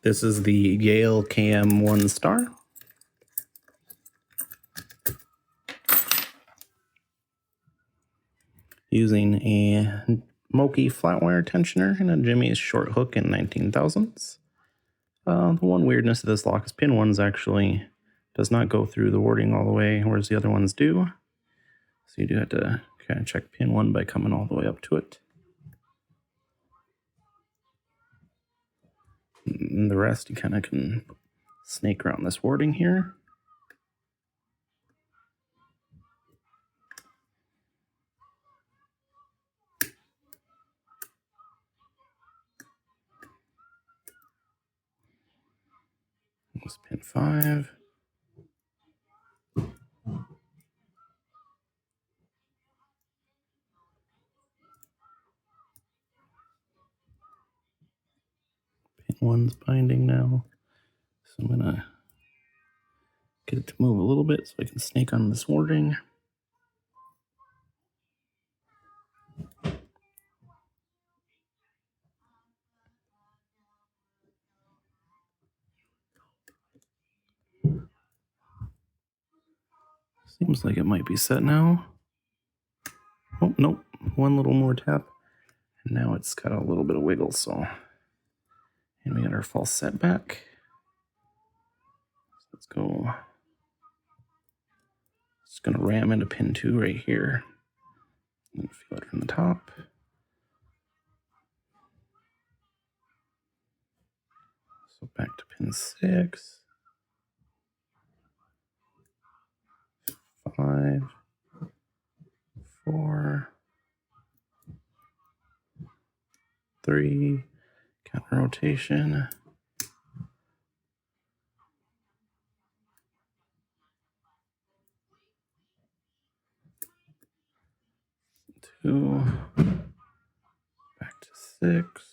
This is the Yale KM 1-star. Using a Moki flat wire tensioner and a Jimmy's short hook in 19,000ths. The one weirdness of this lock is pin 1's actually does not go through the warding all the way, whereas the other ones do. So you do have to kind of check pin 1 by coming all the way up to it. And the rest you kind of can snake around this warding here. This pin 5. Pin 1's binding now. So I'm gonna get it to move a little bit so I can snake on this warding. Seems like it might be set now. Oh, nope. One little more tap. And now it's got a little bit of wiggle, so. And we got our false setback. So let's go. Just gonna ram into pin 2 right here. And feel it from the top. So back to pin 6. 5, 4, 3, counter rotation. 2, back to 6.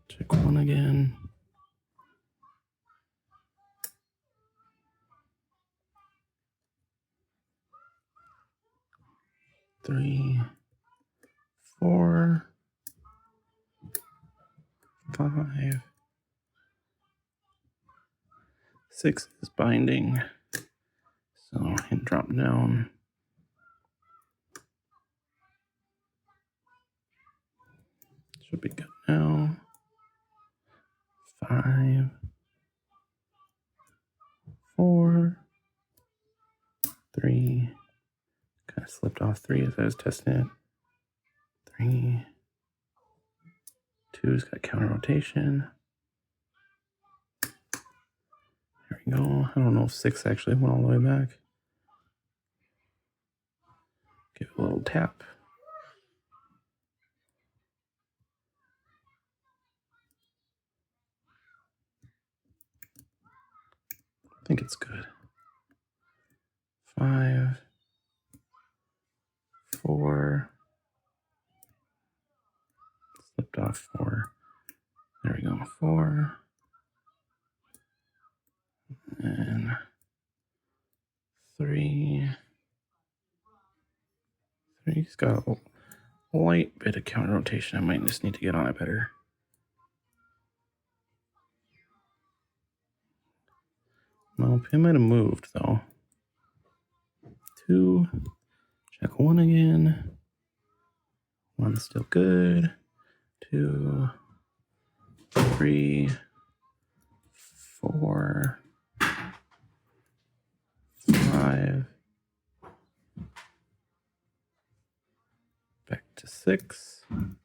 Check 1 again. 3, 4, 5, 6 is binding. So hit drop down. Should be good now. 5, 4, 3. Kind of slipped off 3 as I was testing it. 3, 2's got counter rotation. There we go. I don't know if 6 actually went all the way back. Give it a little tap. I think it's good. 5, 4. Slipped off 4. There we go. 4. And 3. 3's got a light bit of counter rotation. I might just need to get on it better. Well, pin might have moved though. 2. Check 1 again. 1's still good. 2, 3, 4, 5. Back to 6. Kind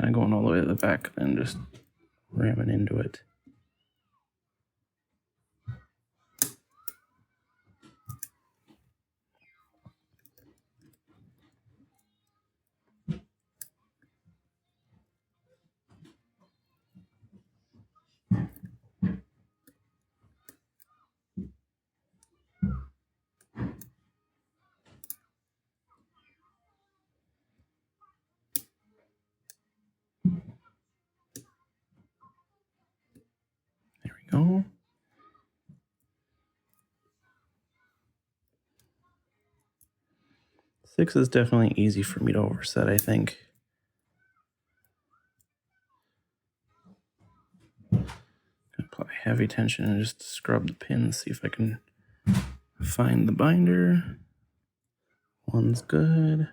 of going all the way to the back and just ramming into it. go. Six is definitely easy for me to overset, I think. Apply heavy tension and just scrub the pins, see if I can find the binder. One's good.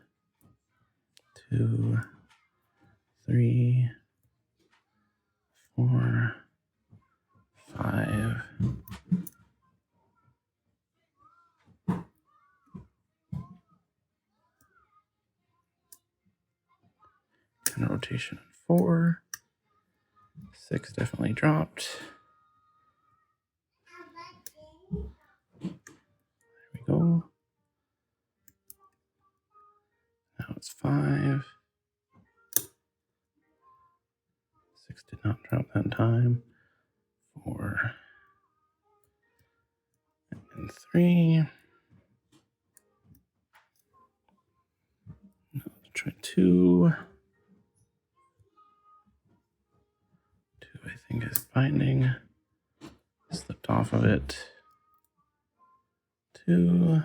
2, 3, 4, 5. And rotation 4. 6 definitely dropped. There we go. Now it's 5. 6 did not drop that time. 4 and 3. Now let's try 2. 2 I think is binding. Slipped off of it. 2.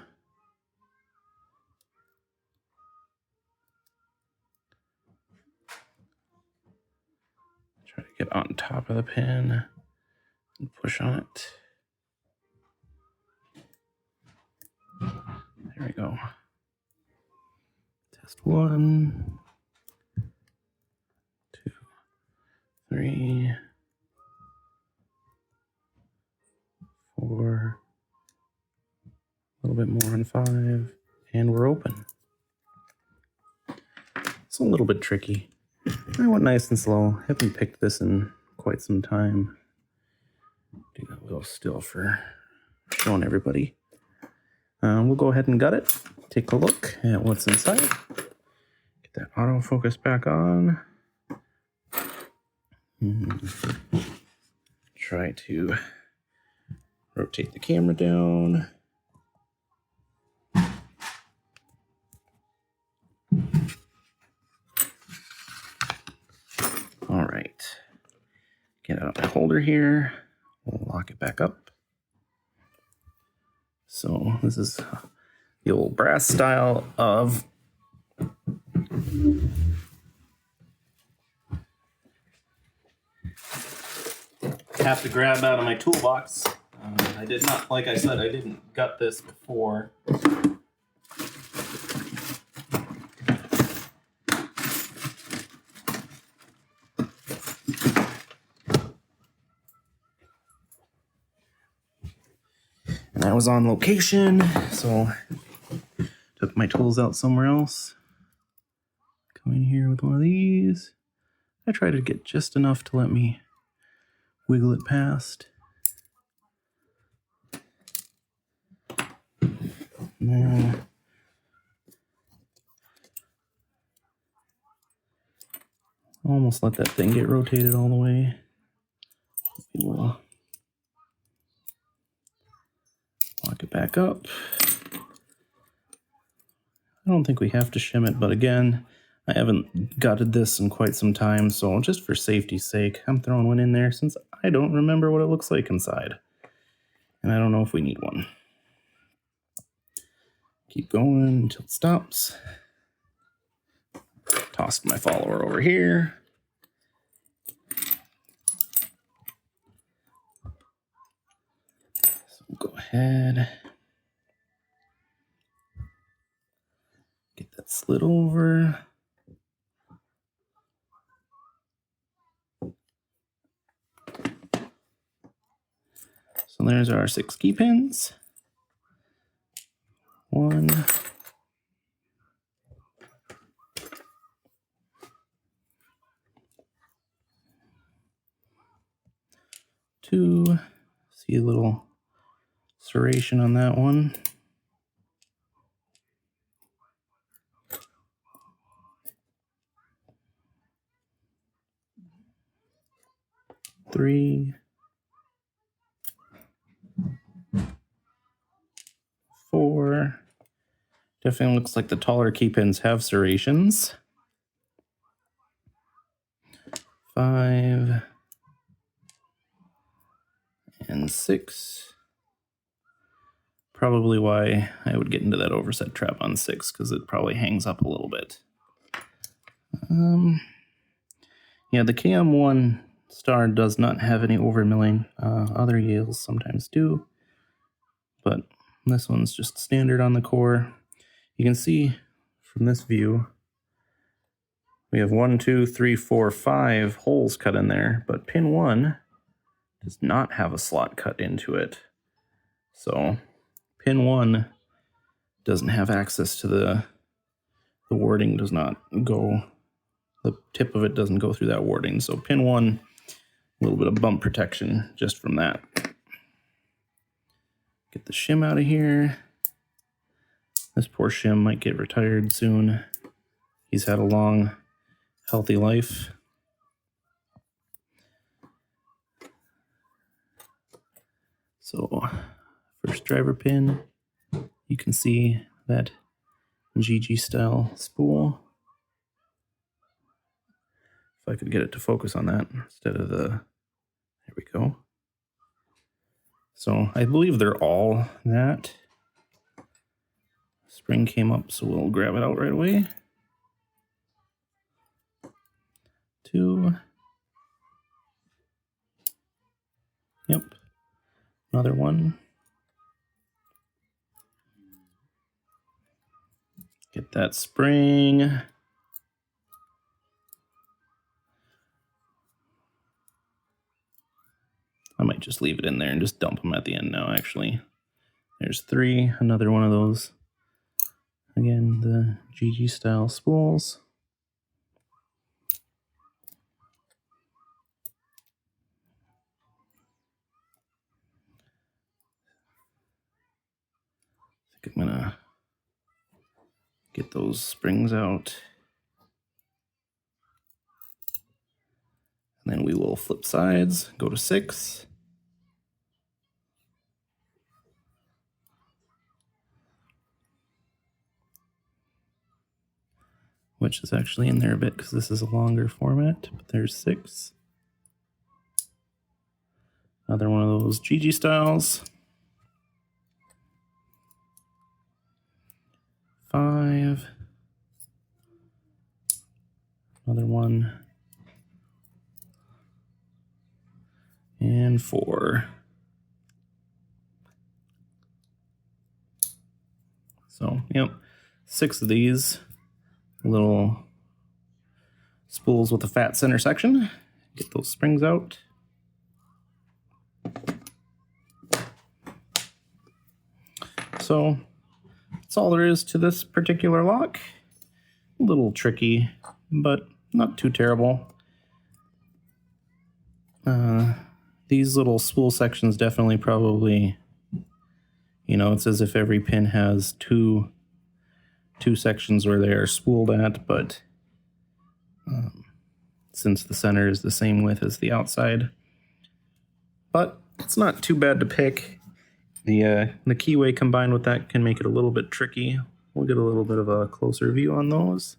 Try to get on top of the pin and push on it. There we go. Test 1, 2, 3, 4. A little bit more on 5, and we're open. It's a little bit tricky. I went nice and slow. Haven't picked this in quite some time. Do that a little still for showing everybody. We'll go ahead and gut it. Take a look at what's inside. Get that autofocus back on. Try to rotate the camera down. All right. Get out my holder here. We'll lock it back up. So this is the old brass style of have to grab out of my toolbox. I did not, like I said, I didn't gut this before. And I was on location, so took my tools out somewhere else. Come in here with one of these. I tried to get just enough to let me wiggle it past. And then almost let that thing get rotated all the way. We'll lock it back up. I don't think we have to shim it, but again, I haven't gutted this in quite some time, so just for safety's sake, I'm throwing one in there since I don't remember what it looks like inside. And I don't know if we need one. Keep going until it stops. Tossed my follower over here. So we'll go ahead. Get that slid over. So there's our 6 key pins. 1, 2. See a little serration on that one. 3, 4. Definitely looks like the taller key pins have serrations. 5. and 6. Probably why I would get into that overset trap on 6, because it probably hangs up a little bit. Yeah, the KM1 star does not have any overmilling. Other Yales sometimes do, but this one's just standard on the core. You can see from this view, we have 1, 2, 3, 4, 5 holes cut in there, but pin 1 does not have a slot cut into it. So pin 1 doesn't have access to the warding does not go, the tip of it doesn't go through that warding. So pin 1, a little bit of bump protection just from that. Get the shim out of here. This poor shim might get retired soon. He's had a long, healthy life. So first driver pin, you can see that GG style spool. If I could get it to focus on that instead of the, there we go. So I believe they're all that. Spring came up, so we'll grab it out right away. 2. Yep. Another one. Get that spring. I might just leave it in there and just dump them at the end now, actually. There's 3, another one of those. Again, the GG style spools. I think I'm gonna get those springs out. And then we will flip sides, go to 6. Which is actually in there a bit because this is a longer format, but there's 6. Another one of those GG styles. 5. Another one. And 4. So, yep, 6 of these little spools with a fat center section. Get those springs out. So that's all there is to this particular lock. A little tricky, but not too terrible. These little spool sections definitely probably, you know, it's as if every pin has two sections where they are spooled at, but since the center is the same width as the outside. But it's not too bad to pick. The keyway combined with that can make it a little bit tricky. We'll get a little bit of a closer view on those.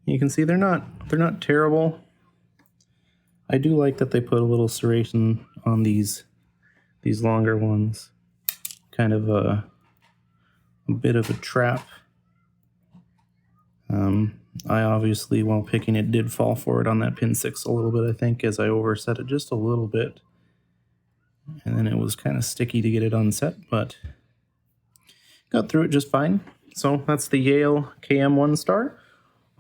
You can see they're not terrible. I do like that they put a little serration on these longer ones. Kind of a bit of a trap. I obviously, while picking it, did fall for it on that pin 6 a little bit, I think, as I overset it just a little bit. And then it was kind of sticky to get it unset, but got through it just fine. So that's the Yale KM 1 star.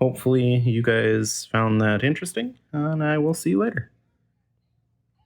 Hopefully you guys found that interesting, and I will see you later.